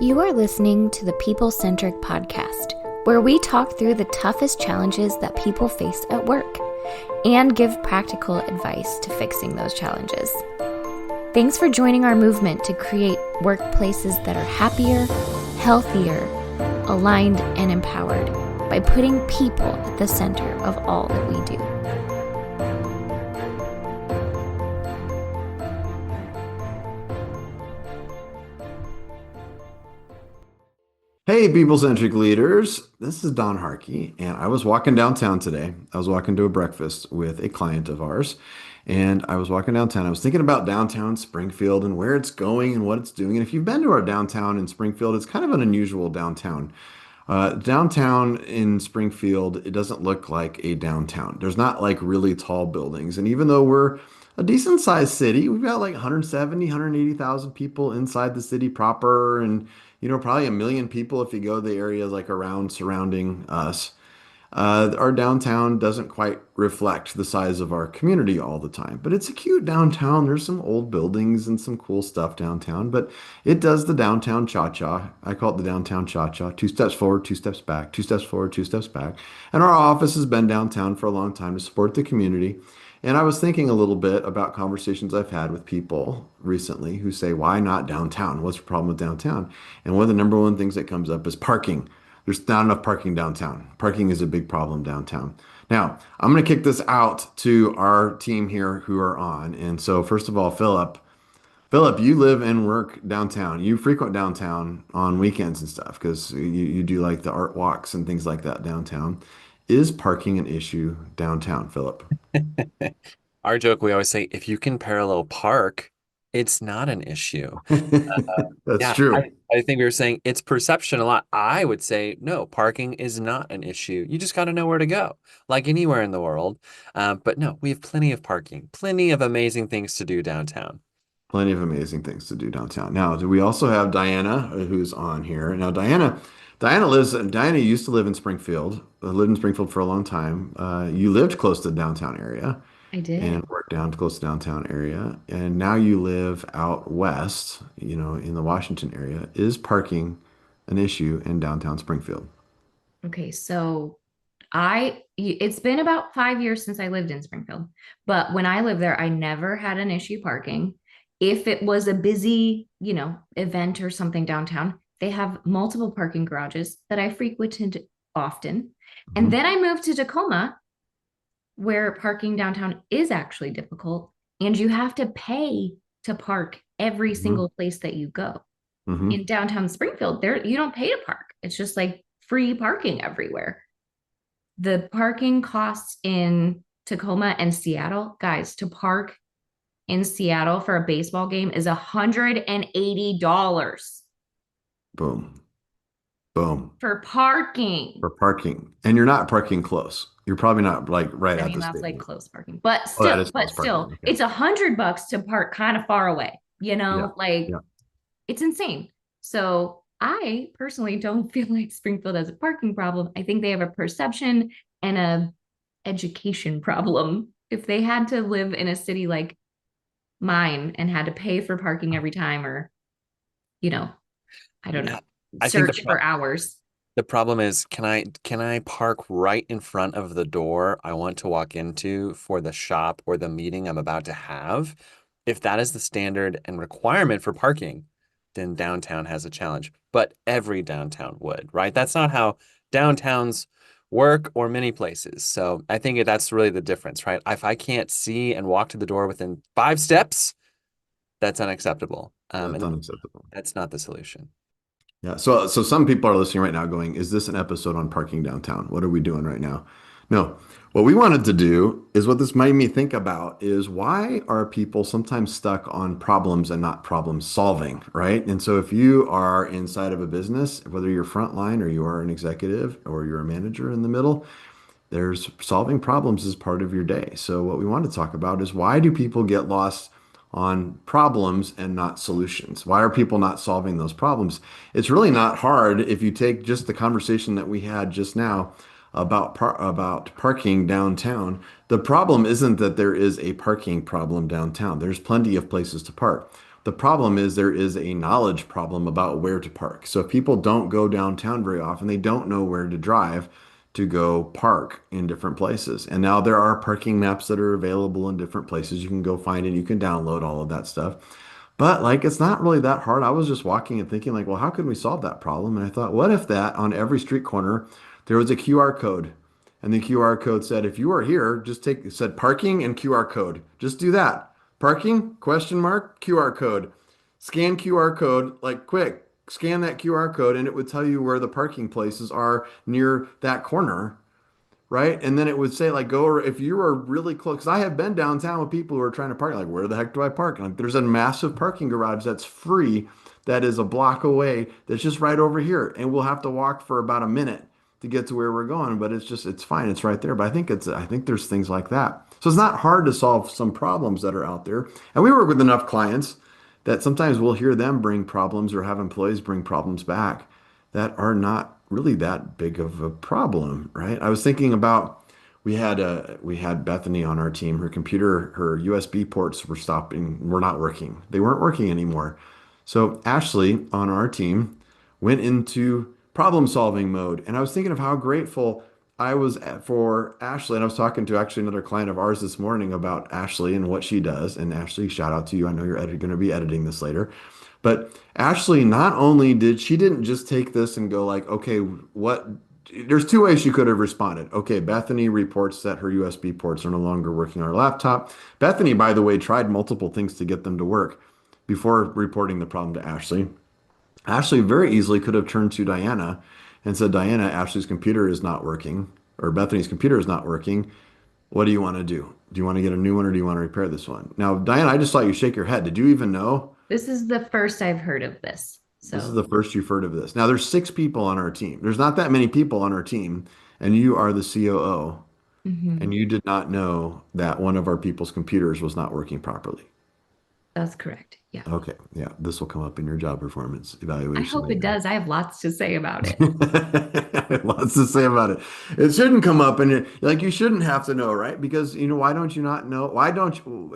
You are listening to the People Centric Podcast, where we talk through the toughest challenges that people face at work and give practical advice to fixing those challenges. Thanks for joining our movement to create workplaces that are happier, healthier, aligned, and empowered by putting people at the center of all that we do. Hey, people-centric leaders. This is Don Harkey, and I was walking downtown today. I was walking to a breakfast with a client of ours, and I was walking downtown. I was thinking about downtown Springfield and where it's going and what it's doing. And if you've been to our downtown in Springfield, it's kind of an unusual downtown. Downtown in Springfield, it doesn't look like a downtown. There's not like really tall buildings. And even though we're a decent sized city, we've got like 170, 180,000 people inside the city proper, and probably a million people if you go to the areas like around surrounding us. Our downtown doesn't quite reflect the size of our community all the time, but it's a cute downtown. There's some old buildings and some cool stuff downtown, but it does the downtown cha-cha. I call it the downtown cha-cha. 2 steps forward, 2 steps back, 2 steps forward, 2 steps back. And our office has been downtown for a long time to support the community. And I was thinking a little bit about conversations I've had with people recently who say, why not downtown? What's the problem with downtown? And one of the number one things that comes up is parking. There's not enough parking downtown. Parking is a big problem downtown. Now, I'm going to kick this out to our team here who are on. And so, first of all, Philip, you live and work downtown. You frequent downtown on weekends and stuff because you do like the art walks and things like that downtown. Is parking an issue downtown, Philip? Our joke, we always say, if you can parallel park, it's not an issue. That's Yeah, true. I think we were saying it's perception a lot. I would say, no, parking is not an issue. You just got to know where to go, like anywhere in the world. But no, we have plenty of parking, plenty of amazing things to do downtown. Plenty of amazing things to do downtown. Now, do we also have Diana, who's on here? Now, Diana used to live in Springfield, lived in Springfield for a long time. You lived close to the downtown area I did. and worked down close to downtown area. And now you live out west, in the Washington area. Is parking an issue in downtown Springfield? Okay, so it's been about 5 years since I lived in Springfield, but when I lived there, I never had an issue parking. If it was a busy, event or something downtown, they have multiple parking garages that I frequented often. And Mhm. then I moved to Tacoma, where parking downtown is actually difficult, and you have to pay to park every Mhm. single place that you go. In Mhm. downtown Springfield, there you don't pay to park. It's just like free parking everywhere. The parking costs in Tacoma and Seattle, guys, to park in Seattle for a baseball game is $180 Boom. Boom. for parking. For parking. And you're not parking close. You're probably not like right I at mean, the that's like stadium. close parking, but Oh, that still, is close parking. Okay. it's $100 to park kind of far away, Yeah. like Yeah. it's insane. So I personally don't feel like Springfield has a parking problem. I think they have a perception and a education problem. If they had to live in a city like mine and had to pay for parking every time, or, I don't know, Yeah, I think search for hours. the problem is, can I park right in front of the door I want to walk into for the shop or the meeting I'm about to have? If that is the standard and requirement for parking, then downtown has a challenge. But every downtown would, right? That's not how downtowns work or many places. So I think that's really the difference, right? If I can't see and walk to the door within 5 steps, that's unacceptable. That's And unacceptable. that's not the solution. Yeah. So some people are listening right now going, is this an episode on parking downtown? What are we doing right now? No. What we wanted to do is what this made me think about is why are people sometimes stuck on problems and not problem solving, right? And so if you are inside of a business, whether you're frontline or you are an executive or you're a manager in the middle, there's solving problems as part of your day. So what we want to talk about is why do people get lost on problems and not solutions? Why are people not solving those problems? It's really not hard if you take just the conversation that we had just now about parking downtown. The problem isn't that there is a parking problem downtown. There's plenty of places to park. The problem is there is a knowledge problem about where to park. So if people don't go downtown very often, they don't know where to drive to go park in different places. And now there are parking maps that are available in different places. You can go find it. You can download all of that stuff. But like, it's not really that hard. I was just walking and thinking like, well, how can we solve that problem? And I thought, what if that on every street corner, there was a QR code and the QR code said, if you are here, just take, it said parking and QR code. Just do that. Parking, question mark, QR code. Scan QR code, like quick, scan that QR code and it would tell you where the parking places are near that corner, right? And then it would say like go if you are really close. Because I have been downtown with people who are trying to park. Like, where the heck do I park? And like, there's a massive parking garage that's free that is a block away. That's just right over here, and we'll have to walk for about a minute to get to where we're going. But it's fine. It's right there. But I think there's things like that. So it's not hard to solve some problems that are out there. And we work with enough clients that sometimes we'll hear them bring problems or have employees bring problems back that are not really that big of a problem, right? I was thinking about we had Bethany on our team. Her computer, her USB ports were not working. They weren't working anymore. So Ashley on our team went into problem solving mode, and I was thinking of how grateful I was for Ashley. And I was talking to actually another client of ours this morning about Ashley and what she does. And Ashley, shout out to you. I know you're going to be editing this later. But Ashley, not only didn't just take this and go like, okay, there's two ways she could have responded. Okay, Bethany reports that her USB ports are no longer working on her laptop. Bethany, by the way, tried multiple things to get them to work before reporting the problem to Ashley. Ashley very easily could have turned to Diana and said, Diana, Ashley's computer is not working, or Bethany's computer is not working. What do you want to do? Do you want to get a new one or do you want to repair this one? Now, Diana, I just saw you shake your head. Did you even know? This is the first I've heard of this. This is the first you've heard of this. Now, there's 6 people on our team. There's not that many people on our team, and you are the COO, and you did not know that one of our people's computers was not working properly. That's correct. Yeah. Okay. Yeah. This will come up in your job performance evaluation. I hope it does. I have lots to say about it. Lots to say about it. It shouldn't come up and you shouldn't have to know, right? Because, why don't you not know?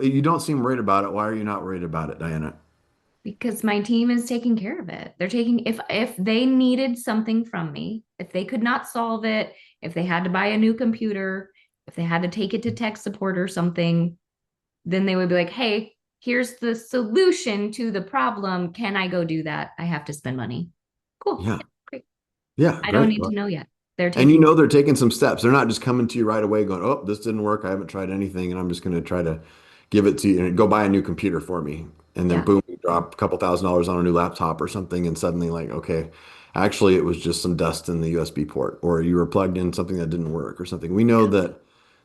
You don't seem worried about it. Why are you not worried about it, Diana? Because my team is taking care of it. They're taking, if they needed something from me, if they could not solve it, if they had to buy a new computer, if they had to take it to tech support or something, then they would be like, hey, here's the solution to the problem. Can I go do that? I have to spend money. Cool. Yeah. Great. Yeah. I don't need to know yet. They're taking some steps. They're not just coming to you right away going, oh, this didn't work. I haven't tried anything. And I'm just going to try to give it to you and go buy a new computer for me. And then boom, you drop a couple $1,000s on a new laptop or something. And suddenly like, okay, actually it was just some dust in the USB port, or you were plugged in something that didn't work or something. We know that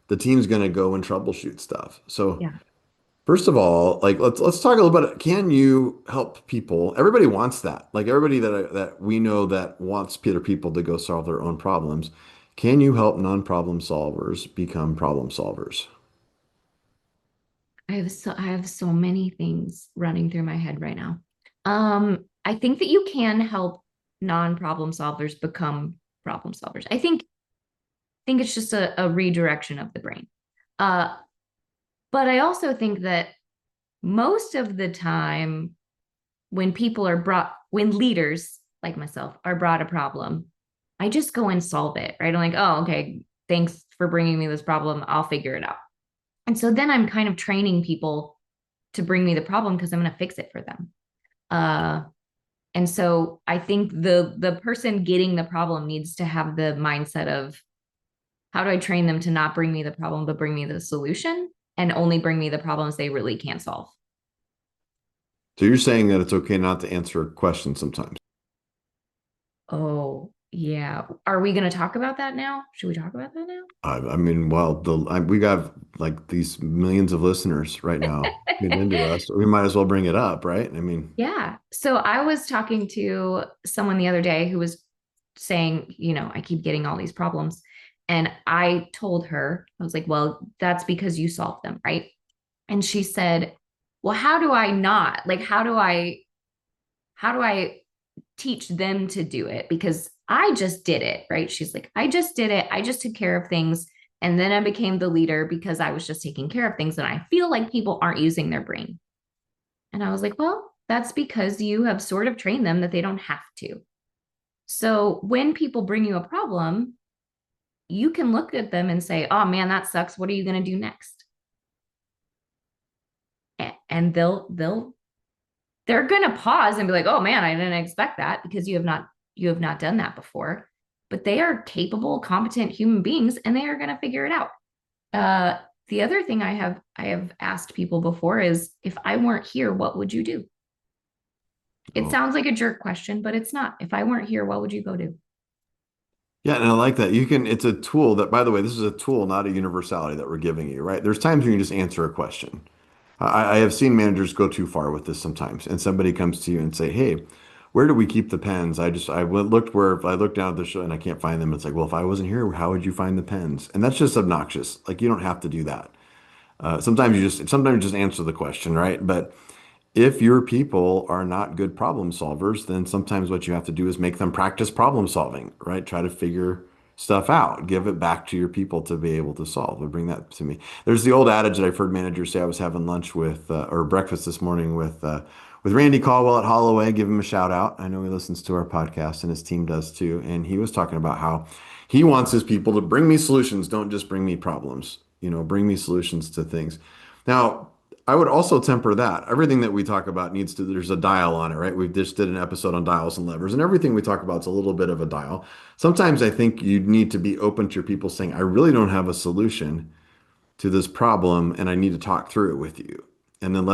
the team's going to go and troubleshoot stuff. So first of all, like let's talk a little bit. Can you help people? Everybody wants that. Like everybody that we know that wants other people to go solve their own problems. Can you help non-problem solvers become problem solvers? I have so many things running through my head right now. I think that you can help non-problem solvers become problem solvers. I think it's just a redirection of the brain. But I also think that most of the time when leaders like myself are brought a problem, I just go and solve it, right? I'm like, oh, okay, thanks for bringing me this problem. I'll figure it out. And so then I'm kind of training people to bring me the problem because I'm going to fix it for them. And so I think the person getting the problem needs to have the mindset of, how do I train them to not bring me the problem, but bring me the solution, and only bring me the problems they really can't solve? So you're saying that it's okay not to answer questions sometimes? Oh, yeah. Are we going to talk about that now? Should we talk about that now? I mean, well, we got like these millions of listeners right now get into us. We might as well bring it up, right? I mean, yeah. So I was talking to someone the other day who was saying, I keep getting all these problems. And I told her, I was like, well, that's because you solved them, right? And she said, well, how do I not? Like, how do I teach them to do it? Because I just did it, right? She's like, I just did it. I just took care of things. And then I became the leader because I was just taking care of things. And I feel like people aren't using their brain. And I was like, well, That's because you have sort of trained them that they don't have to. So when people bring you a problem, you can look at them and say, oh man, that sucks. What are you going to do next? And they're going to pause and be like, oh man, I didn't expect that, because you have not done that before. But they are capable, competent human beings, and they are going to figure it out. The other thing I have asked people before is, if I weren't here, what would you do? It Oh. sounds like a jerk question, but it's not. If I weren't here, what would you go do? Yeah, and I like that. It's a tool that, by the way, this is a tool, not a universality that we're giving you, right? There's times when you just answer a question. I have seen managers go too far with this sometimes, and somebody comes to you and say, "Hey, where do we keep the pens? I looked down at the show and I can't find them." It's like, well, if I wasn't here, how would you find the pens? And that's just obnoxious. Like, you don't have to do that. Sometimes you just answer the question, right? But if your people are not good problem solvers, then sometimes what you have to do is make them practice problem solving, right? Try to figure stuff out, give it back to your people to be able to solve. Or bring that to me. There's the old adage that I've heard managers say. I was having lunch with or breakfast this morning with Randy Caldwell at Holloway. Give him a shout out. I know he listens to our podcast and his team does too. And he was talking about how he wants his people to bring me solutions, don't just bring me problems. Bring me solutions to things. Now, I would also temper that. Everything that we talk about there's a dial on it, right? We just did an episode on dials and levers, and everything we talk about is a little bit of a dial. Sometimes I think you need to be open to your people saying, I really don't have a solution to this problem and I need to talk through it with you. And then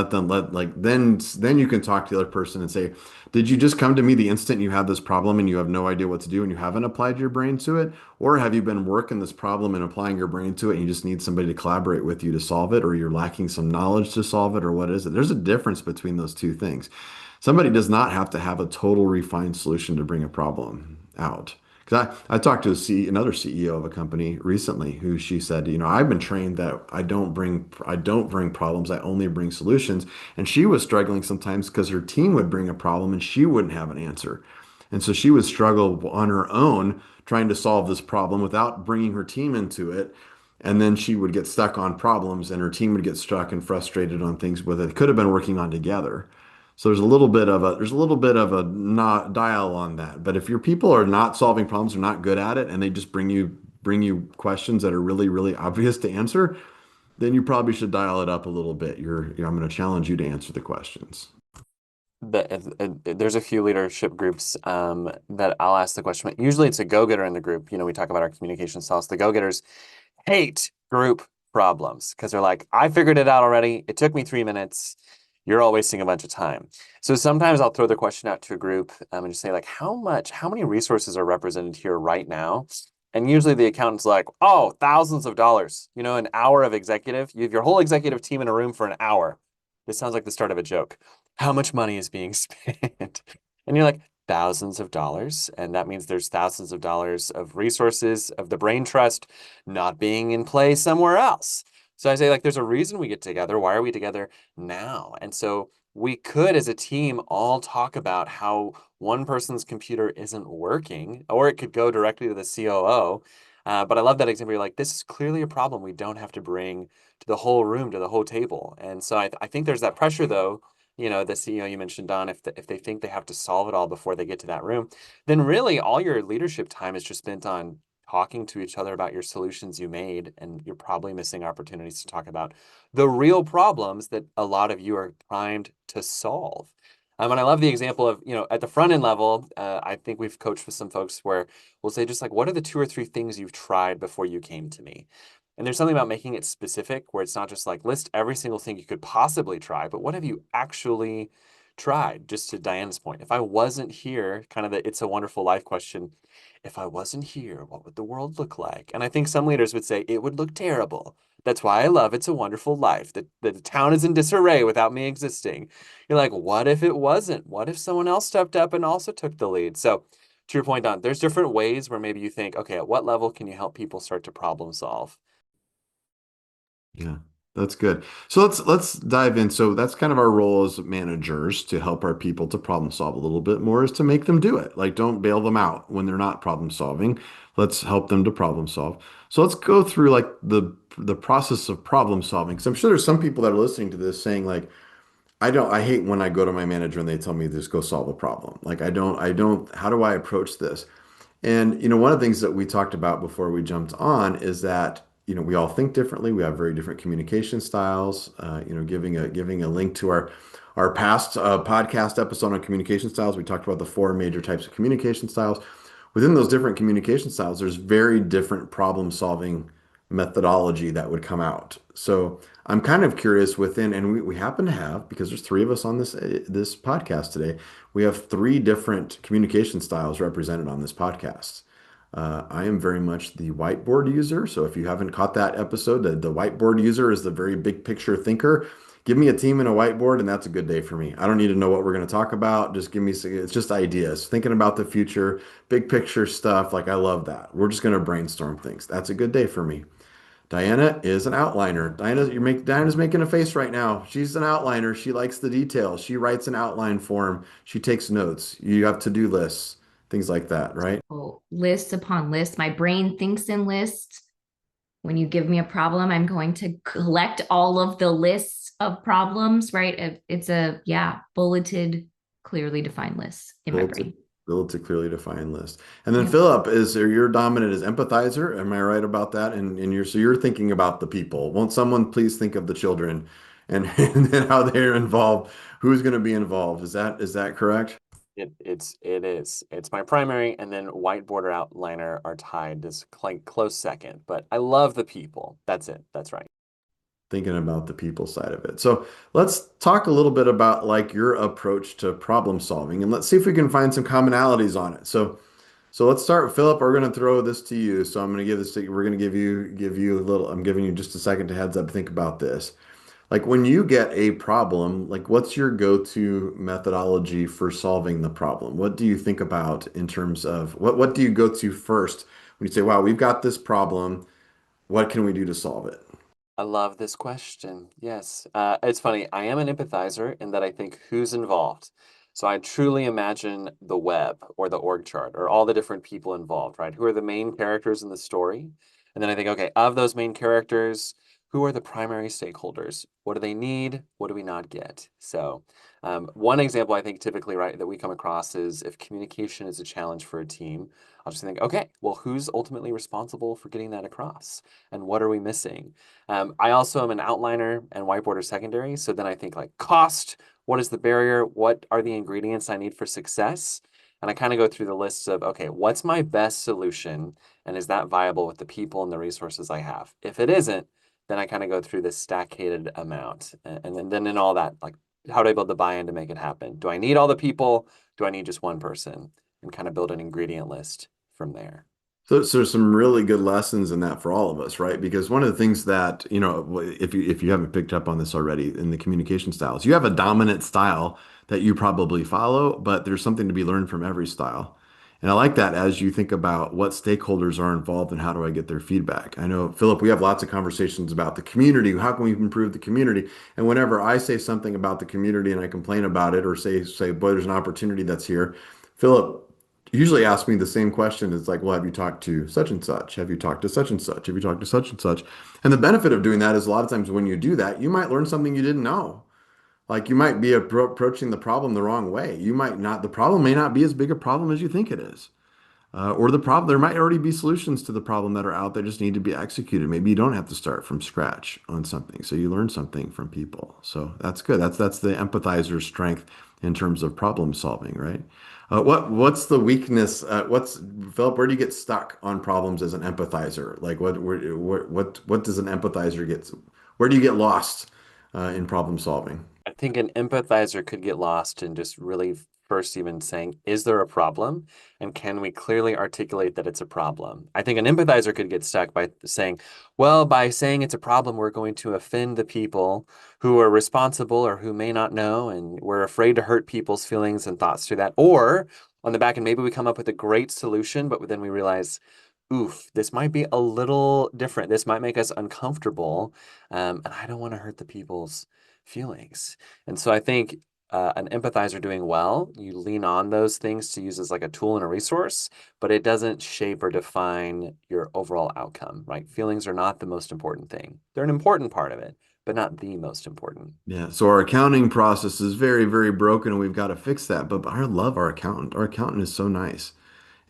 then you can talk to the other person and say, did you just come to me the instant you have this problem and you have no idea what to do and you haven't applied your brain to it? Or have you been working this problem and applying your brain to it and you just need somebody to collaborate with you to solve it, or you're lacking some knowledge to solve it, or what is it? There's a difference between those two things. Somebody does not have to have a total refined solution to bring a problem out. Because I talked to another CEO of a company recently who she said, I've been trained that I don't bring problems, I only bring solutions. And she was struggling sometimes because her team would bring a problem and she wouldn't have an answer. And so she would struggle on her own trying to solve this problem without bringing her team into it. And then she would get stuck on problems and her team would get stuck and frustrated on things with it could have been working on together. So there's a little bit of a not dial on that. But if your people are not solving problems, are not good at it, and they just bring you questions that are really, really obvious to answer, then you probably should dial it up a little bit. I'm going to challenge you to answer the questions. There's a few leadership groups that I'll ask the question. Usually it's a go-getter in the group. We talk about our communication styles. The go-getters hate group problems because they're like, I figured it out already. It took me 3 minutes. You're all wasting a bunch of time. So sometimes I'll throw the question out to a group and just say, like, how many resources are represented here right now? And usually the accountant's like, oh, thousands of dollars, an hour of executive. You have your whole executive team in a room for an hour. This sounds like the start of a joke. How much money is being spent? And you're like, thousands of dollars. And that means there's thousands of dollars of resources of the brain trust not being in play somewhere else. So I say, like, there's a reason we get together. Why are we together now? And so we could, as a team, all talk about how one person's computer isn't working, or it could go directly to the COO. But I love that example. You're like, this is clearly a problem we don't have to bring to the whole room, to the whole table. And so I think there's that pressure, though. The CEO you mentioned, Don, if they think they have to solve it all before they get to that room, then really all your leadership time is just spent on talking to each other about your solutions you made, and you're probably missing opportunities to talk about the real problems that a lot of you are primed to solve. And I love the example of, at the front end level, I think we've coached with some folks where we'll say just like, what are the 2 or 3 things you've tried before you came to me? And there's something about making it specific where it's not just like list every single thing you could possibly try, but what have you actually tried? Just to Diane's point, if I wasn't here, kind of the It's a Wonderful Life question, if I wasn't here, what would the world look like? And I think some leaders would say it would look terrible. That's why I love It's a Wonderful Life. The town is in disarray without me existing. You're like, what if it wasn't? What if someone else stepped up and also took the lead? So to your point, Don, there's different ways where maybe you think, okay, at what level can you help people start to problem solve? Yeah, that's good. So let's dive in. So that's kind of our role as managers, to help our people to problem solve a little bit more, is to make them do it. Like, don't bail them out when they're not problem solving. Let's help them to problem solve. So let's go through like the process of problem solving. So I'm sure there's some people that are listening to this saying like, I hate when I go to my manager and they tell me just go solve a problem. Like I don't, how do I approach this? And, one of the things that we talked about before we jumped on is that, we all think differently. We have very different communication styles. Giving a link to our past podcast episode on communication styles, we talked about the four major types of communication styles. Within those different communication styles, there's very different problem solving methodology that would come out. So I'm kind of curious within, and we happen to have, because there's three of us on this podcast today, we have three different communication styles represented on this podcast. I am very much the whiteboard user. So if you haven't caught that episode, the whiteboard user is the very big picture thinker. Give me a team and a whiteboard, and that's a good day for me. I don't need to know what we're going to talk about. Just give me, it's just ideas, thinking about the future, big picture stuff. Like I love that. We're just going to brainstorm things. That's a good day for me. Diana is an outliner. Diana's making a face right now. She's an outliner. She likes the details. She writes an outline form. She takes notes. You have to-do lists, things like that, right? Oh, lists upon lists. My brain thinks in lists. When you give me a problem, I'm going to collect all of the lists of problems, right? It's bulleted, clearly defined lists in my Build to brain. build to clearly defined list. And then Yep. Philip, you're dominant as empathizer? Am I right about that? And you're thinking about the people. Won't someone please think of the children and, and then how they're involved? Who's going to be involved? Is that correct? It's my primary, and then whiteboarder outliner are tied as close second. But I love the people. That's it. That's right. Thinking about the people side of it. So let's talk a little bit about like your approach to problem solving, and let's see if we can find some commonalities on it. So let's start, Philip. We're going to throw this to you. So I'm going to give this to, we're going to give you a little, I'm giving you just a second to heads up, think about this. Like when you get a problem, like what's your go-to methodology for solving the problem? What do you think about in terms of what do you go to first when you say, wow, we've got this problem. What can we do to solve it? I love this question. Yes. It's funny. I am an empathizer in that I think who's involved. So I truly imagine the web or the org chart or all the different people involved, right? Who are the main characters in the story? And then I think, okay, of those main characters, who are the primary stakeholders? What do they need? What do we not get? So, one example I think typically, right, that we come across is if communication is a challenge for a team, I'll just think, okay, well, who's ultimately responsible for getting that across? And what are we missing? I also am an outliner and whiteboarder secondary. So then I think like cost, what is the barrier? What are the ingredients I need for success? And I kind of go through the lists of, okay, what's my best solution? And is that viable with the people and the resources I have? If it isn't, then I kind of go through this staccated amount. And then in all that, like, how do I build the buy-in to make it happen? Do I need all the people? Do I need just one person? And kind of build an ingredient list from there. So there's some really good lessons in that for all of us, right? Because one of the things that, if you haven't picked up on this already in the communication styles, you have a dominant style that you probably follow, but there's something to be learned from every style. And I like that as you think about what stakeholders are involved and how do I get their feedback. I know, Philip, we have lots of conversations about the community. How can we improve the community? And whenever I say something about the community and I complain about it or say, boy, there's an opportunity that's here, Philip usually ask me the same question. It's like, well, have you talked to such and such? Have you talked to such and such? Have you talked to such and such? And the benefit of doing that is a lot of times when you do that, you might learn something you didn't know. Like you might be approaching the problem the wrong way. You might not, the problem may not be as big a problem as you think it is. Or the problem, there might already be solutions to the problem that are out there just need to be executed. Maybe you don't have to start from scratch on something. So you learn something from people. So that's good. That's the empathizer's strength in terms of problem solving, right? What's the weakness? What's Philip? Where do you get stuck on problems as an empathizer? Like what does an empathizer get? Where do you get lost in problem solving? I think an empathizer could get lost in just really first even saying, is there a problem? And can we clearly articulate that it's a problem? I think an empathizer could get stuck by saying, well, by saying it's a problem, we're going to offend the people who are responsible or who may not know, and we're afraid to hurt people's feelings and thoughts through that. Or on the back end, maybe we come up with a great solution, but then we realize, oof, this might be a little different. This might make us uncomfortable. And I don't want to hurt the people's feelings. And so I think an empathizer doing well, you lean on those things to use as like a tool and a resource, but it doesn't shape or define your overall outcome, right? Feelings are not the most important thing. They're an important part of it, but not the most important. Yeah. So our accounting process is very, very broken and we've got to fix that. But I love our accountant. Our accountant is so nice.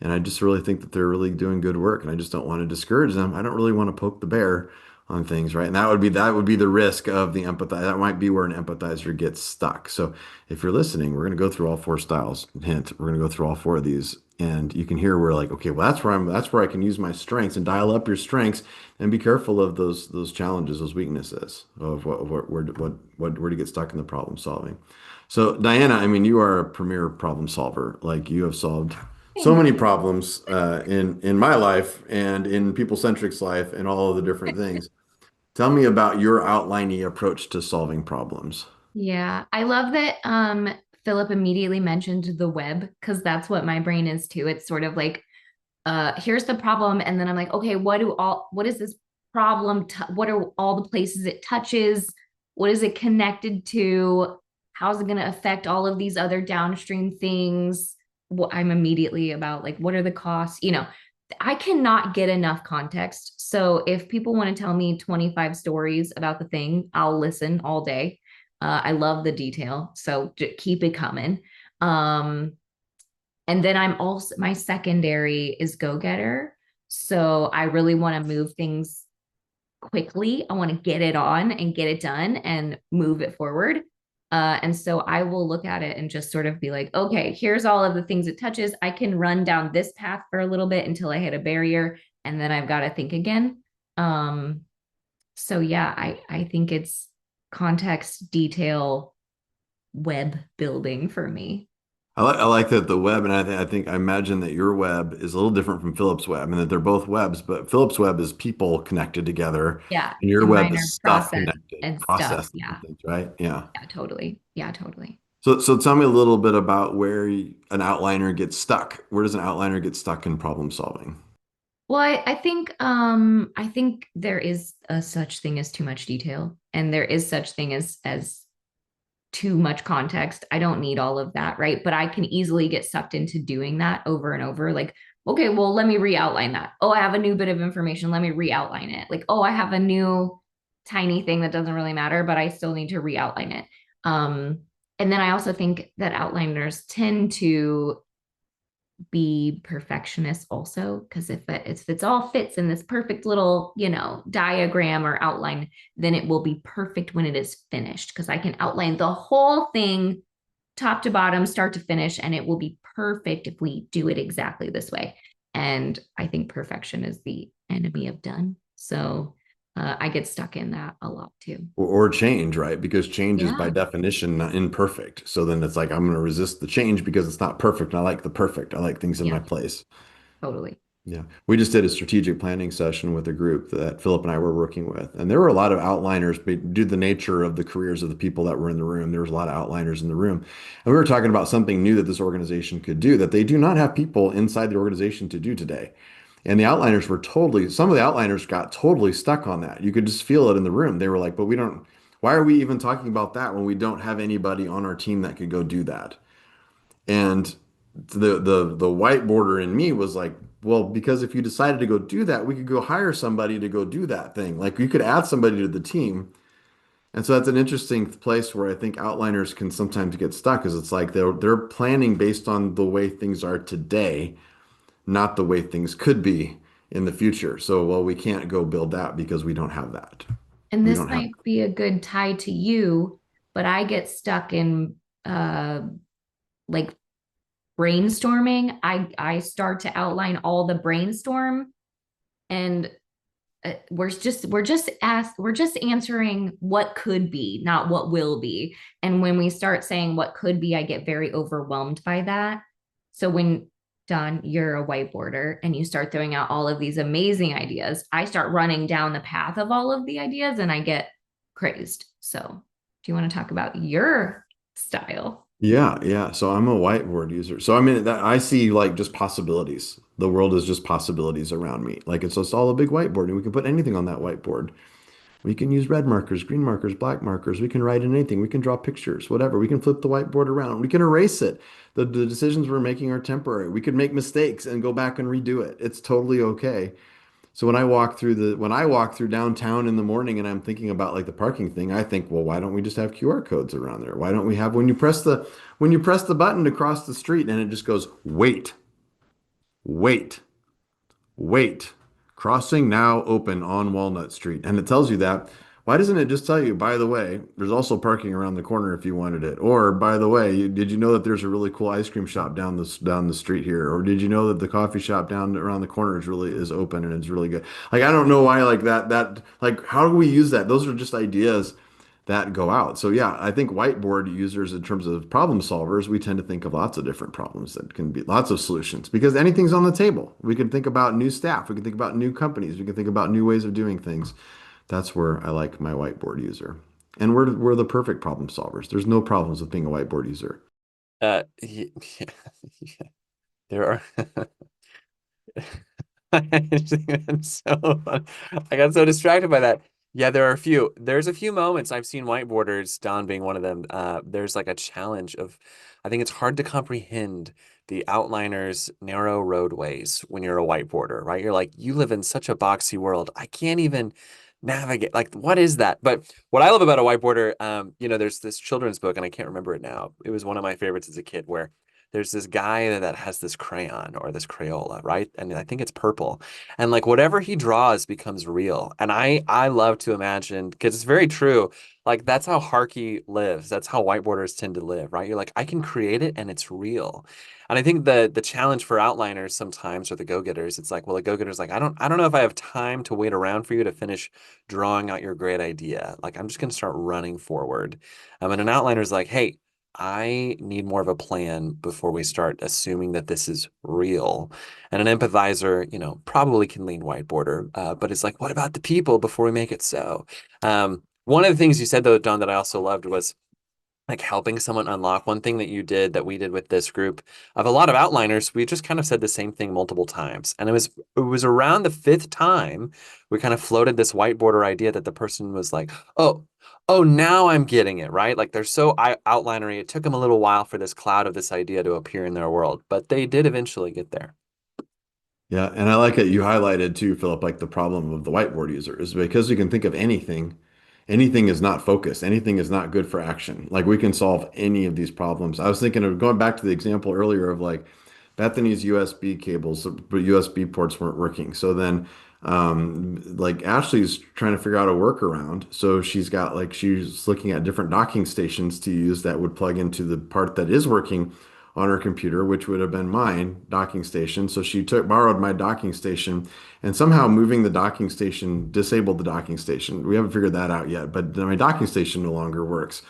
And I just really think that they're really doing good work, and I just don't want to discourage them. I don't really want to poke the bear on things, right? And that would be the risk of the empathize. That might be where an empathizer gets stuck. So if you're listening, we're going to go through all four styles. Hint, we're going to go through all four of these, and you can hear we're like, okay, well, that's where I can use my strengths and dial up your strengths, and be careful of those challenges, those weaknesses of where to get stuck in the problem solving. So Diana, I mean, you are a premier problem solver. Like you have solved so Thank many you. problems in my life and in People Centric's life and all of the different things. Tell me about your outlining approach to solving problems. Yeah, I love that Philip immediately mentioned the web because that's what my brain is too. It's sort of like here's the problem and then I'm like, okay, what is this problem what are all the places it touches? What is it connected to? How's it going to affect all of these other downstream things? What I'm immediately about like what are the costs? I cannot get enough context. So if people want to tell me 25 stories about the thing, I'll listen all day. I love the detail, so keep it coming. Um, and then I'm also my secondary is go-getter. So I really want to move things quickly. I want to get it on and get it done and move it forward. And so I will look at it and just sort of be like, okay, here's all of the things it touches. I can run down this path for a little bit until I hit a barrier, and then I've got to think again. Um, so yeah, I think it's context, detail, web building for me. I like that the web, and I imagine that your web is a little different from Philip's web, and that they're both webs, but Philip's web is people connected together, Yeah, and your and web minor is stuff process connected, and stuff. processes Yeah, and things, right? Yeah. yeah, totally. Yeah, totally. So tell me a little bit about where an outliner gets stuck. Where does an outliner get stuck in problem solving? Well, I think there is a such thing as too much detail, and there is such thing as too much context. I don't need all of that, right? But I can easily get sucked into doing that over and over. Like, okay, well, let me re-outline that. Oh, I have a new bit of information. Let me re-outline it. Like, oh, I have a new tiny thing that doesn't really matter, but I still need to re-outline it. Um, and then I also think that outliners tend to be perfectionists also because if it's all fits in this perfect little diagram or outline, then it will be perfect when it is finished because I can outline the whole thing top to bottom, start to finish, and it will be perfect if we do it exactly this way. And I think perfection is the enemy of done. So I get stuck in that a lot too. Or change, right? Because change is by Yeah, definition not imperfect. So then it's like I'm going to resist the change because it's not perfect. And I like the perfect. I like things in my yeah, place. totally. Yeah. We just did a strategic planning session with a group that Philip and I were working with. And there were a lot of outliners, but due to the nature of the careers of the people that were in the room, there was a lot of outliners in the room. And we were talking about something new that this organization could do that they do not have people inside the organization to do today. And the outliners some of the outliners got totally stuck on that. You could just feel it in the room. They were like, but why are we even talking about that when we don't have anybody on our team that could go do that? And the whiteboarder in me was like, well, because if you decided to go do that, we could go hire somebody to go do that thing. Like you could add somebody to the team. And so that's an interesting place where I think outliners can sometimes get stuck, because it's like they're planning based on the way things are today, not the way things could be in the future. So, well, we can't go build that because we don't have that. And We this don't have. might be a good tie to you, but I get stuck in like brainstorming. I start to outline all the brainstorm, and we're just answering what could be, not what will be. And when we start saying what could be, I get very overwhelmed by that. So when Don, you're a whiteboarder and you start throwing out all of these amazing ideas, I start running down the path of all of the ideas and I get crazed. So do you want to talk about your style? Yeah, yeah. So I'm a whiteboard user. So I mean that I see like just possibilities. The world is just possibilities around me. Like it's just all a big whiteboard, and we can put anything on that whiteboard. We can use red markers, green markers, black markers. We can write in anything. We can draw pictures, whatever. We can flip the whiteboard around. We can erase it. The decisions we're making are temporary. We could make mistakes and go back and redo it. It's totally okay. So when I walk through downtown in the morning and I'm thinking about like the parking thing, I think, well, why don't we just have QR codes around there? Why don't we have when you press the button to cross the street and it just goes, wait, wait, wait, crossing now open on Walnut Street. And it tells you that. Why doesn't it just tell you, by the way, there's also parking around the corner if you wanted it? Or by the way, did you know that there's a really cool ice cream shop down the street here? Or did you know that the coffee shop down around the corner is open and it's really good? Like I don't know why like that like how do we use that? Those are just ideas that go out. So yeah, I think whiteboard users in terms of problem solvers, we tend to think of lots of different problems that can be lots of solutions because anything's on the table. We can think about new staff, we can think about new companies, we can think about new ways of doing things. That's where I like my whiteboard user. And we're the perfect problem solvers. There's no problems with being a whiteboard user. Yeah, there are. It's so fun. I got so distracted by that. Yeah, there are a few. There's a few moments I've seen whiteboarders, Don being one of them. There's like a challenge of, I think it's hard to comprehend the outliner's narrow roadways when you're a whiteboarder, right? You're like, you live in such a boxy world. I can't even navigate. Like, what is that? But what I love about a whiteboarder, there's this children's book, and I can't remember it now. It was one of my favorites as a kid where there's this guy that has this crayon or this Crayola, right? And I think it's purple. And like whatever he draws becomes real. And I love to imagine, because it's very true, like that's how Harkey lives. That's how whiteboarders tend to live, right? You're like, I can create it and it's real. And I think the challenge for outliners sometimes, or the go-getters, it's like, well, the go-getter's like, I don't know if I have time to wait around for you to finish drawing out your great idea. Like I'm just gonna start running forward. And an outliner is like, hey, I need more of a plan before we start assuming that this is real. And an empathizer, probably can lean whiteboarder, but it's like, what about the people before we make it so? One of the things you said, though, Don, that I also loved was like helping someone unlock. One thing that you did that we did with this group of a lot of outliners, we just kind of said the same thing multiple times. And it was around the fifth time we kind of floated this whiteboarder idea that the person was like, oh, now I'm getting it, right? Like they're so outlinery. It took them a little while for this cloud of this idea to appear in their world, but they did eventually get there. Yeah, and I like it. You highlighted too, Philip, like the problem of the whiteboard user is because you can think of anything. Anything is not focused. Anything is not good for action. Like we can solve any of these problems. I was thinking of going back to the example earlier of like Bethany's USB cables, but USB ports weren't working. So then, like Ashley's trying to figure out a workaround. So she's looking at different docking stations to use that would plug into the part that is working on her computer, which would have been mine docking station. So she borrowed my docking station and somehow moving the docking station disabled the docking station. We haven't figured that out yet, but my docking station no longer works.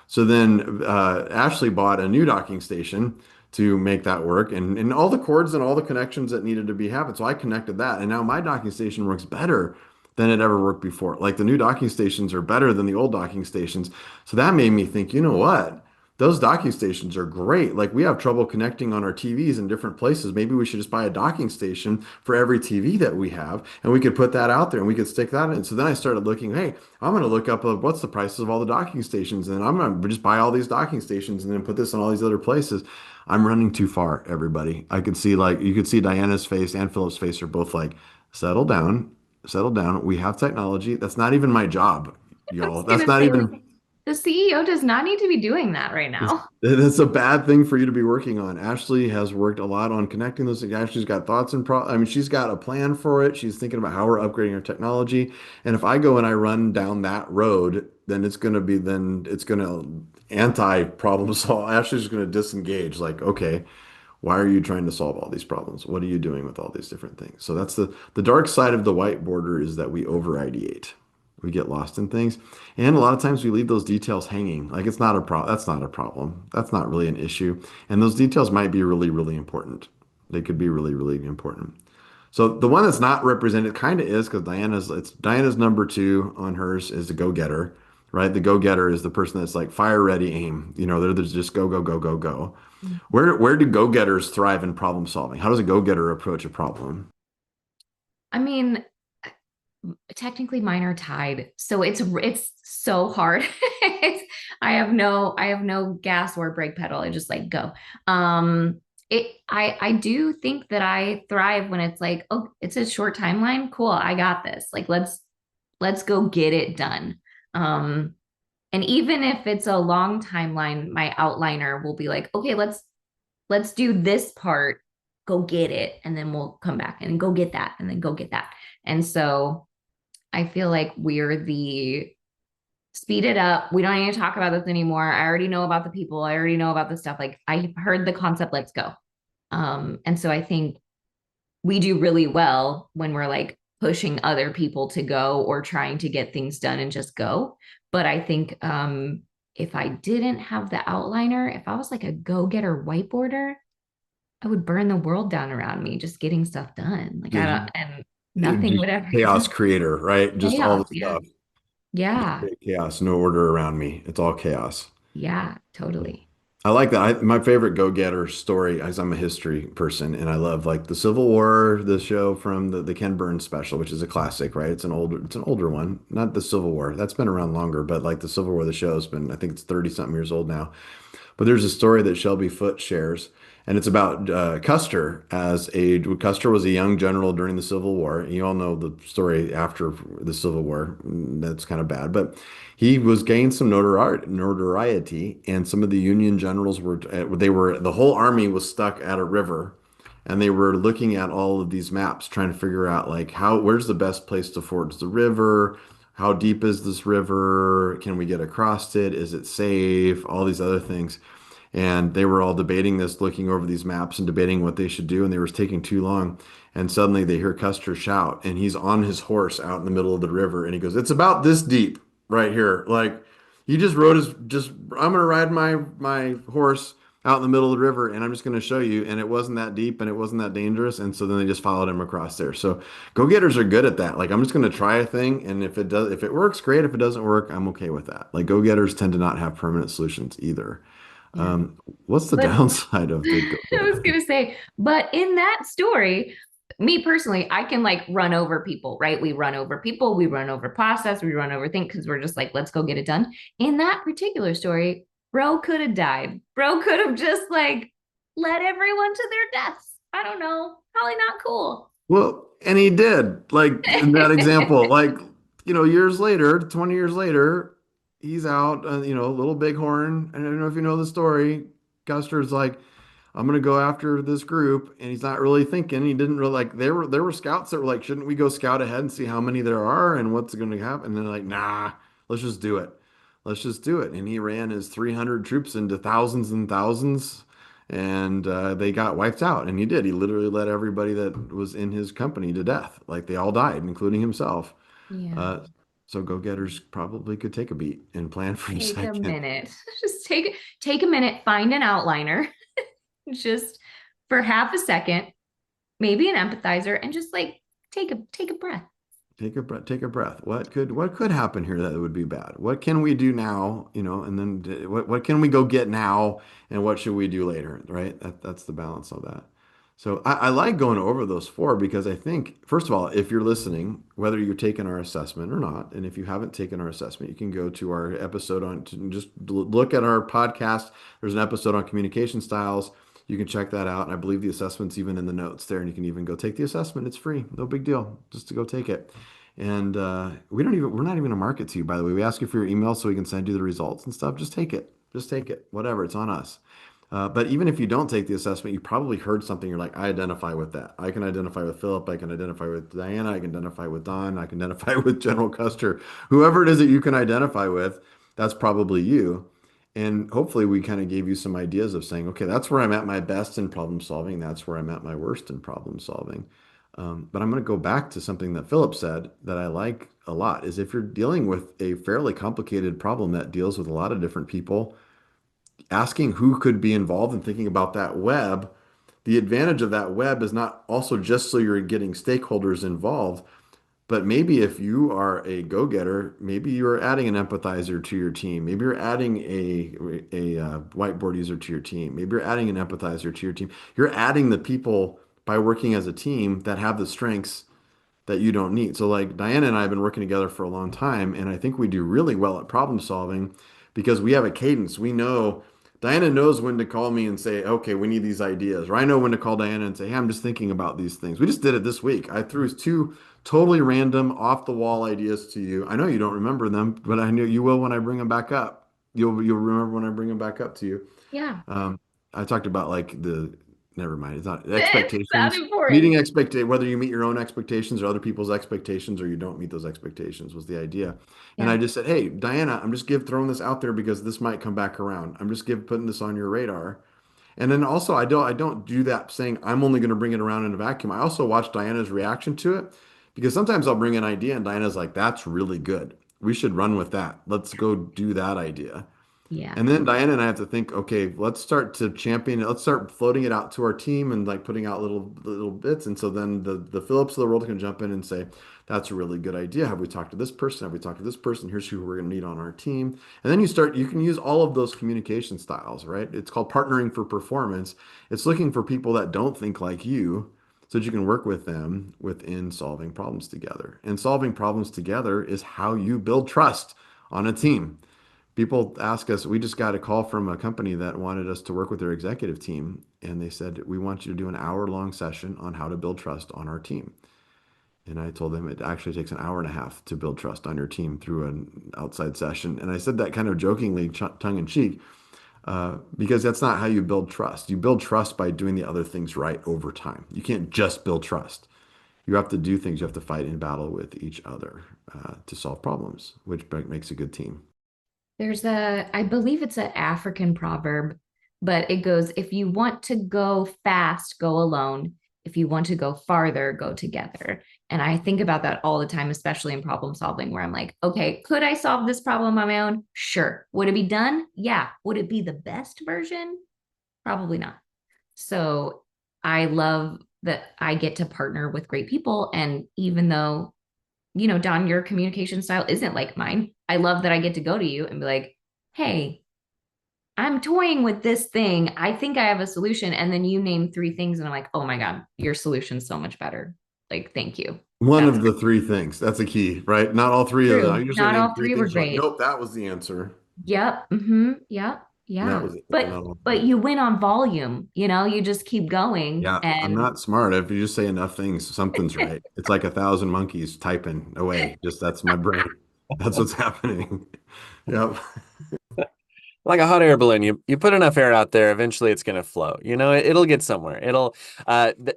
So then Ashley bought a new docking station to make that work and all the cords and all the connections that needed to be happened. So I connected that and now my docking station works better than it ever worked before. Like the new docking stations are better than the old docking stations. So that made me think, you know what? Those docking stations are great. Like we have trouble connecting on our TVs in different places. Maybe we should just buy a docking station for every TV that we have, and we could put that out there and we could stick that in. So then I started looking, hey, I'm going to look up what's the prices of all the docking stations, and I'm going to just buy all these docking stations and then put this in all these other places. I'm running too far, everybody. I could see like you could see Diana's face and Philip's face are both like, settle down, settle down. We have technology. That's not even my job, I was y'all. That's gonna not say, like, even. the CEO does not need to be doing that right now. It's a bad thing for you to be working on. Ashley has worked a lot on connecting those things. Ashley's got thoughts and I mean, she's got a plan for it. She's thinking about how we're upgrading our technology. And if I go and I run down that road, then it's going to anti-problem solve. Ashley's going to disengage. Like, okay, why are you trying to solve all these problems? What are you doing with all these different things? So that's the dark side of the whiteboarder is that we over ideate. We get lost in things. And a lot of times we leave those details hanging. Like it's not a problem. That's not a problem. That's not really an issue. And those details might be really, really important. They could be really, really important. So the one that's not represented kind of is because Diana's number two on hers is the go-getter, right? The go-getter is the person that's like fire ready aim. They're just go, go, go, go, go. Where do go-getters thrive in problem solving? How does a go-getter approach a problem? I mean, technically mine are tied, so it's so hard. I have no gas or brake pedal. I just like go. I do think that I thrive when it's like, oh, it's a short timeline. Cool, I got this. Like let's go get it done. Um, and even if it's a long timeline, my outliner will be like, okay, let's do this part, go get it, and then we'll come back and go get that, and then go get that. And so I feel like we're the speed it up. We don't need to talk about this anymore. I already know about the people. I already know about the stuff. Like I heard the concept, let's go. And so I think we do really well when we're like pushing other people to go or trying to get things done and just go. But I think if I didn't have the outliner, if I was like a go-getter whiteboarder, I would burn the world down around me just getting stuff done. Like I don't, and nothing Just would ever chaos creator, right? Just all chaos. the Yeah. stuff. Just Yeah. chaos, no order around me. It's all chaos. Yeah, totally. I like that. My favorite go-getter story, as I'm a history person, and I love like the Civil War, the show from the Ken Burns special, which is a classic, right? It's an older one, not the Civil War. That's been around longer, but like the Civil War, the show's been, I think it's 30 something years old now. But there's a story that Shelby Foote shares, and it's about Custer was a young general during the Civil War. You all know the story after the Civil War. That's kind of bad, but he was gaining some notoriety, and some of the Union generals the whole army was stuck at a river, and they were looking at all of these maps, trying to figure out like where's the best place to ford the river. How deep is this river? Can we get across it? Is it safe? All these other things. And they were all debating this, looking over these maps and debating what they should do. And they were taking too long. And suddenly they hear Custer shout, and he's on his horse out in the middle of the river. And he goes, "It's about this deep right here." Like he just rode I'm going to ride my horse out in the middle of the river, and I'm just going to show you. And it wasn't that deep, and it wasn't that dangerous. And so then they just followed him across there. So go-getters are good at that. Like I'm just going to try a thing. And if it works, great. If it doesn't work, I'm okay with that. Like go-getters tend to not have permanent solutions either. Yeah. What's the But downside of the I was go-getter? gonna say, but in that story, me personally, I can like run over people, right? We run over people, we run over process, we run over things because we're just like, let's go get it done. In that particular story, bro could have died. Bro could have just like led everyone to their deaths. I don't know. Probably not cool. Well, and he did. Like in that example, like, years later, 20 years later, he's out, little bighorn. I don't know if you know the story. Custer's like, I'm gonna go after this group, and he's not really thinking. He didn't really like. There were scouts that were like, shouldn't we go scout ahead and see how many there are and what's going to happen? And they're like, nah, let's just do it. Let's just do it. And he ran his 300 troops into thousands and thousands, and they got wiped out. And he did. He literally let everybody that was in his company to death. Like they all died, including himself. Yeah. Uh, so go-getters probably could take a beat and plan for a Take a second. minute. Just take a minute, find an outliner, just for half a second, maybe an empathizer, and just like take a breath. Take a breath. Take a breath. What could happen here that would be bad? What can we do now? And then what can we go get now? And what should we do later? Right? That's the balance of that. So I like going over those four because I think, first of all, if you're listening, whether you're taking our assessment or not, and if you haven't taken our assessment, you can go to our episode just look at our podcast. There's an episode on communication styles. You can check that out. And I believe the assessment's even in the notes there, and you can even go take the assessment. It's free. No big deal. Just to go take it. And we're not even a market to you, by the way. We ask you for your email so we can send you the results and stuff. Just take it. Just take it. Whatever. It's on us. But even if you don't take the assessment, you probably heard something. You're like, I identify with that. I can identify with Philip. I can identify with Diana. I can identify with Don. I can identify with General Custer. Whoever it is that you can identify with, that's probably you. And hopefully we kind of gave you some ideas of saying, okay, that's where I'm at my best in problem solving. That's where I'm at my worst in problem solving. But I'm going to go back to something that Philip said that I like a lot is if you're dealing with a fairly complicated problem that deals with a lot of different people, asking who could be involved and thinking about that web, the advantage of that web is not also just so you're getting stakeholders involved, but maybe if you are a go-getter, maybe you're adding an empathizer to your team. Maybe you're adding a whiteboard user to your team. Maybe you're adding an empathizer to your team. You're adding the people by working as a team that have the strengths that you don't need. So like Diana and I have been working together for a long time, and I think we do really well at problem solving because we have a cadence. We know Diana knows when to call me and say, okay, we need these ideas. Or I know when to call Diana and say, hey, I'm just thinking about these things. We just did it this week. I threw two totally random, off the wall ideas to you. I know you don't remember them, but I know you will when I bring them back up. You'll remember when I bring them back up to you. Yeah. Um, I talked about like never mind, it's not It's not expectations, important. whether you meet your own expectations or other people's expectations or you don't meet those expectations was the idea. And I Yeah. just said, hey, Diana, I'm just throwing this out there because this might come back around. I'm just putting this on your radar. And then also, I don't do that saying I'm only going to bring it around in a vacuum. I also watch Diana's reaction to it because sometimes I'll bring an idea and Diana's like, that's really good. We should run with that. Let's go do that idea. Yeah. And then Diana and I have to think, okay, let's start to champion it. Let's start floating it out to our team and like putting out little bits. And so then the Phillips of the world can jump in and say, that's a really good idea. Have we talked to this person? Have we talked to this person? Here's who we're going to need on our team. And then you can use all of those communication styles, right? It's called partnering for performance. It's looking for people that don't think like you so that you can work with them within solving problems together. And solving problems together is how you build trust on a team. People ask us, we just got a call from a company that wanted us to work with their executive team. And they said, we want you to do an hour-long session on how to build trust on our team. And I told them it actually takes an hour and a half to build trust on your team through an outside session. And I said that kind of jokingly, tongue in cheek, because that's not how you build trust. You build trust by doing the other things right over time. You can't just build trust. You have to do things. You have to fight in battle with each other to solve problems, which makes a good team. I believe it's an African proverb, but it goes, if you want to go fast, go alone. If you want to go farther, go together. And I think about that all the time, especially in problem solving, where I'm like, okay, could I solve this problem on my own? Sure. Would it be done? Yeah. Would it be the best version? Probably not. So I love that I get to partner with great people. And even though, Don, your communication style isn't like mine, I love that I get to go to you and be like, hey, I'm toying with this thing. I think I have a solution. And then you name three things, and I'm like, oh my God, your solution's so much better. Like, thank you. One That's of the three things. That's a key, right? Not all three of them. I true. usually Not name all three three were things like, great. nope, that was the answer. Yep. Mm-hmm. Yep. And that Yeah. was it. Not But all but three. you win on volume, you just keep going. Yeah, I'm And not smart. If you just say enough things, something's right. It's like 1,000 monkeys typing away. Just that's my brain. That's what's happening. Yep. Like a hot air balloon, you put enough air out there, eventually it's going to flow. It'll get somewhere.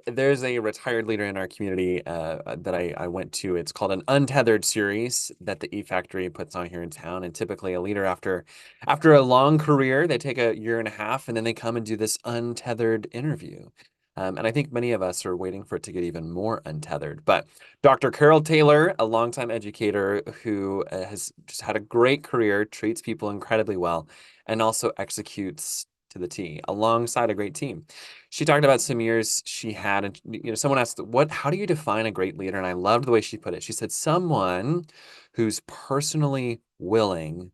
There's a retired leader in our community that I went to. It's called an Untethered series that the E Factory puts on here in town. And typically a leader after a long career, they take a year and a half and then they come and do this untethered interview. And I think many of us are waiting for it to get even more untethered. But Dr. Carol Taylor, a longtime educator who has just had a great career, treats people incredibly well, and also executes to the T alongside a great team. She talked about some years she had, and someone asked, how do you define a great leader? And I loved the way she put it. She said, someone who's personally willing.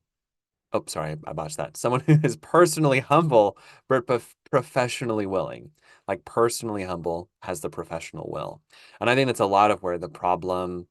Oh, sorry, I botched that. Someone who is personally humble, but professionally willing. Like personally humble has the professional will. And I think that's a lot of where the problem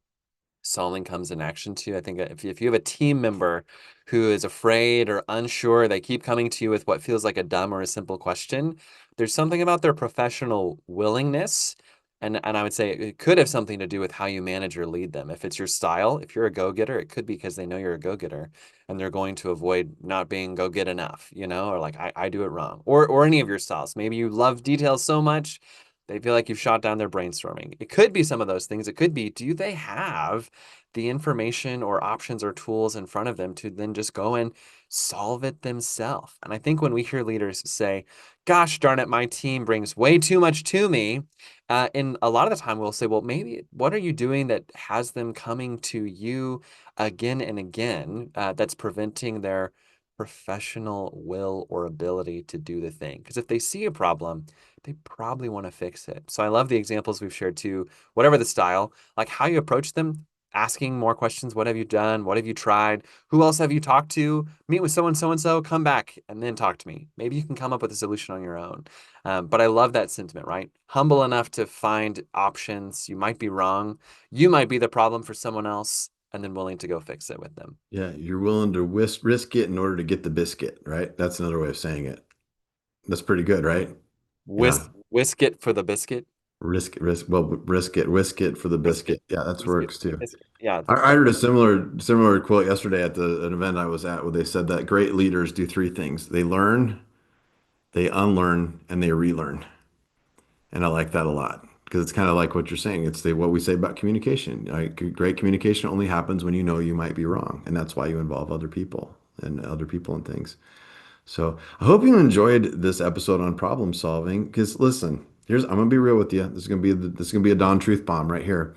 solving comes in action too. I think if you have a team member who is afraid or unsure, they keep coming to you with what feels like a dumb or a simple question, there's something about their professional willingness. And I would say it could have something to do with how you manage or lead them. If it's your style, if you're a go-getter, it could be because they know you're a go-getter and they're going to avoid not being go-get enough, or like I do it wrong. Or any of your styles. Maybe you love details so much they feel like you've shot down their brainstorming. It could be some of those things. It could be, do they have the information or options or tools in front of them to then just go and solve it themselves? And I think when we hear leaders say, gosh darn it, my team brings way too much to me, and a lot of the time we'll say, well, maybe what are you doing that has them coming to you again and again that's preventing their professional will or ability to do the thing? Because if they see a problem, they probably want to fix it. So I love the examples we've shared too, whatever the style, like how you approach them, asking more questions. What have you done? What have you tried? Who else have you talked to? Meet with so and so, come back and then talk to me. Maybe you can come up with a solution on your own. But I love that sentiment, right? Humble enough to find options. You might be wrong. You might be the problem for someone else, and then willing to go fix it with them. Yeah, you're willing to risk it in order to get the biscuit, right? That's another way of saying it. That's pretty good, right? Yeah. Whisk it for the biscuit. Whisk it for the Whisk it. biscuit. Yeah, that Whisk it works for the too. biscuit. Yeah, I heard a similar quote yesterday at an event I was at where they said that great leaders do three things. They learn, they unlearn, and they relearn. And I like that a lot because it's kind of like what you're saying. It's what we say about communication. Great communication only happens when you know you might be wrong, and that's why you involve other people and things. So I hope you enjoyed this episode on problem solving. Because listen, I'm gonna be real with you. This is gonna be a Dawn truth bomb right here.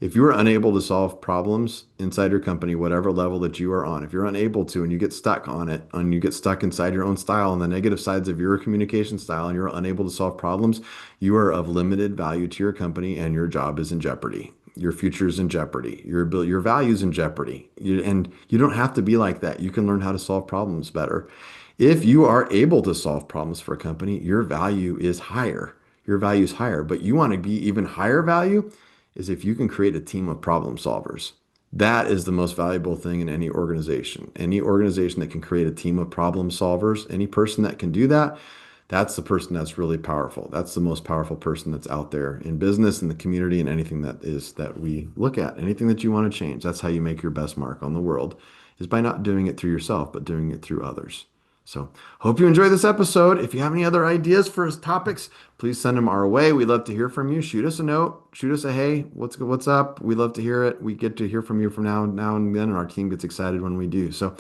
If you are unable to solve problems inside your company, whatever level that you are on, if you're unable to, and you get stuck on it, and you get stuck inside your own style and the negative sides of your communication style, and you're unable to solve problems, you are of limited value to your company, and your job is in jeopardy. Your future is in jeopardy. Your values in jeopardy. And you don't have to be like that. You can learn how to solve problems better. If you are able to solve problems for a company, your value is higher. Your value is higher, but you want to be even higher value is if you can create a team of problem solvers. That is the most valuable thing in any organization. Any organization that can create a team of problem solvers, any person that can do that, that's the person that's really powerful. That's the most powerful person that's out there in business, in the community, and anything that we look at. Anything that you want to change. That's how you make your best mark on the world, is by not doing it through yourself, but doing it through others. So, hope you enjoyed this episode. If you have any other ideas for topics, please send them our way. We'd love to hear from you. Shoot us a note. Shoot us a hey, what's up? We love to hear it. We get to hear from you from now and then, and our team gets excited when we do. So,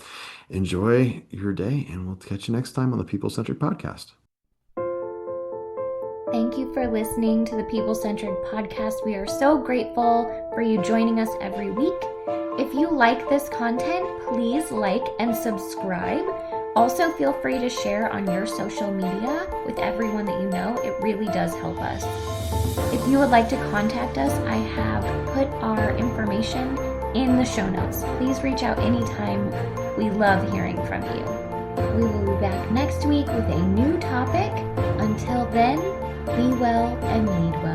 enjoy your day, and we'll catch you next time on the People Centric Podcast. Thank you for listening to the People Centric Podcast. We are so grateful for you joining us every week. If you like this content, please like and subscribe. Also, feel free to share on your social media with everyone that you know. It really does help us. If you would like to contact us, I have put our information in the show notes. Please reach out anytime. We love hearing from you. We will be back next week with a new topic. Until then, be well and lead well.